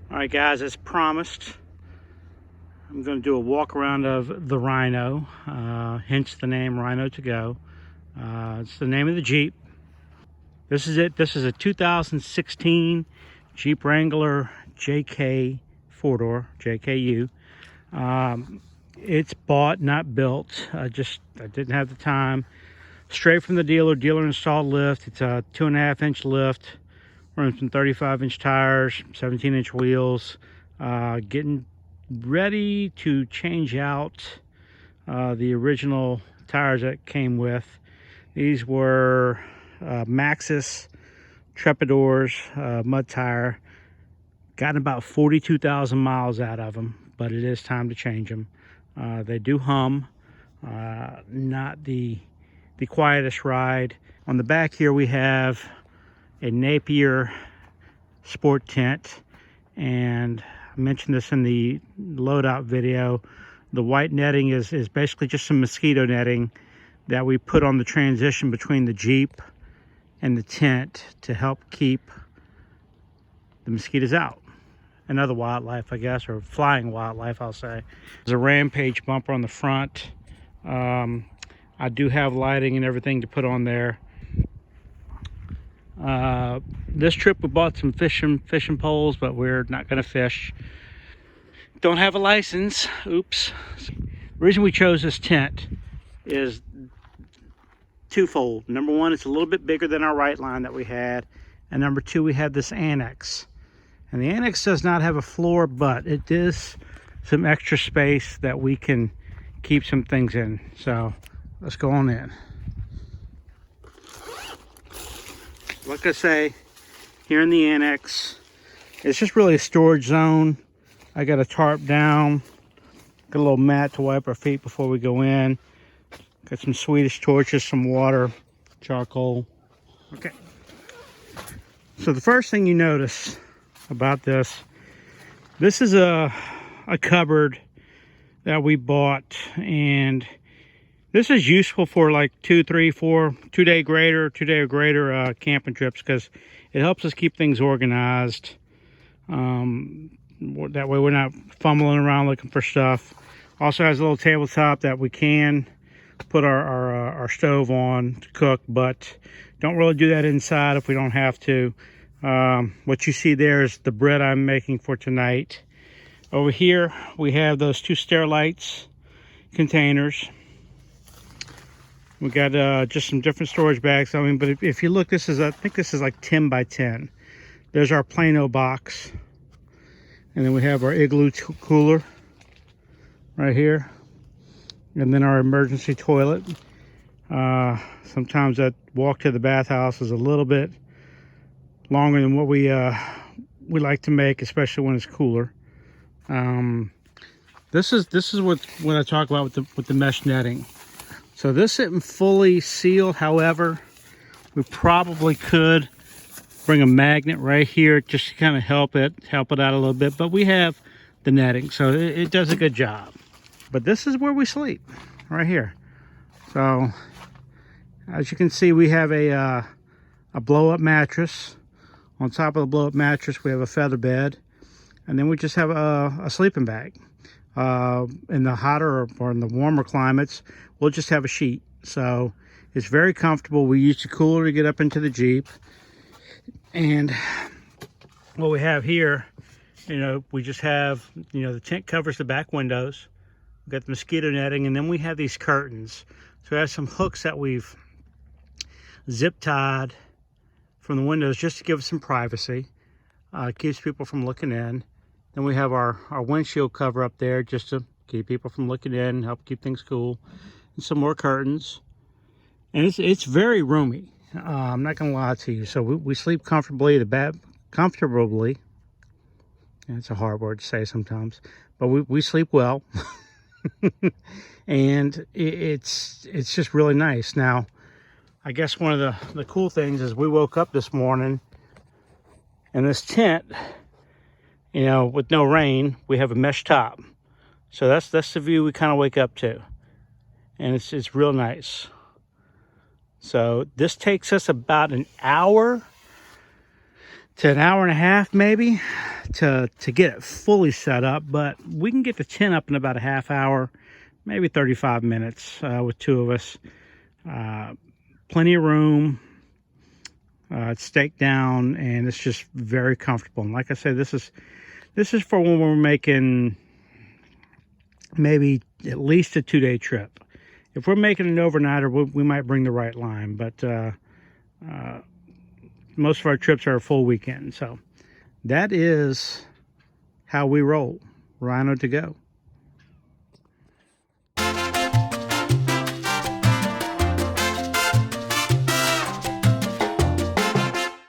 All right, guys, as promised, I'm going to do a walk around of the Rhino, hence the name Rhino To Go. It's the name of the Jeep. This is it. This is a 2016 Jeep Wrangler JK 4-door, JKU. It's bought, not built. I didn't have the time. Straight from the dealer installed lift. It's a 2.5-inch lift. Runs some 35-inch tires, 17-inch wheels. Getting ready to change out the original tires that came with. These were Maxxis Trepadors, mud tire. Gotten about 42,000 miles out of them, but it is time to change them. They do hum, not the quietest ride. On the back here we have a Napier sport tent, and I mentioned this in the loadout video. The white netting is basically just some mosquito netting that we put on the transition between the Jeep and the tent to help keep the mosquitoes out and other wildlife, I guess, or flying wildlife, I'll say. There's a Rampage bumper on the front. I do have lighting and everything to put on there. This trip we bought some fishing poles, but we're not going to fish. Don't have a license. Oops. The reason we chose this tent is twofold. Number one, it's a little bit bigger than our right line that we had, and number two, we had this annex, and the annex does not have a floor, but it is some extra space that we can keep some things in. So let's go on in. Like I say, here in the annex, it's just really a storage zone. I got a tarp down, got a little mat to wipe our feet before we go in. Got some Swedish torches, some water, charcoal. Okay. So the first thing you notice about this is a cupboard that we bought, and this is useful for like 2, 3, 4, 2-day or greater camping trips, because it helps us keep things organized. That way we're not fumbling around looking for stuff. Also has a little tabletop that we can put our stove on to cook, but don't really do that inside if we don't have to. What you see there is the bread I'm making for tonight. Over here we have those 2 Sterlites containers. We got just some different storage bags. I mean, but if you look, I think this is like 10 by 10. There's our Plano box. And then we have our Igloo cooler right here. And then our emergency toilet. Sometimes that walk to the bathhouse is a little bit longer than what we like to make, especially when it's cooler. This is what I talk about with the mesh netting. So this isn't fully sealed. However, we probably could bring a magnet right here just to kind of help it out a little bit. But we have the netting, so it does a good job. But this is where we sleep, right here. So as you can see, we have a blow-up mattress. On top of the blow-up mattress, we have a feather bed, and then we just have a sleeping bag. In the hotter or in the warmer climates, we'll just have a sheet. So it's very comfortable. We use the cooler to get up into the Jeep. And what we have here, we just have, the tent covers the back windows. We've got the mosquito netting, and then we have these curtains. So we have some hooks that we've zip tied from the windows just to give us some privacy. Keeps people from looking in. Then we have our windshield cover up there just to keep people from looking in, help keep things cool. And some more curtains. And it's very roomy. I'm not going to lie to you. So we sleep comfortably. Comfortably. It's a hard word to say sometimes. But we sleep well. And it's just really nice. Now, I guess one of the cool things is we woke up this morning, and this tent, with no rain, we have a mesh top. So that's the view we kind of wake up to. And it's real nice. So this takes us about an hour to an hour and a half maybe to get it fully set up, but we can get the tent up in about a half hour, maybe 35 minutes with two of us. Plenty of room. It's staked down, and it's just very comfortable. And like I said, this is for when we're making maybe at least a 2-day trip. If we're making an overnighter, we might bring the right line, but most of our trips are a full weekend. So that is how we roll. Rhino to go.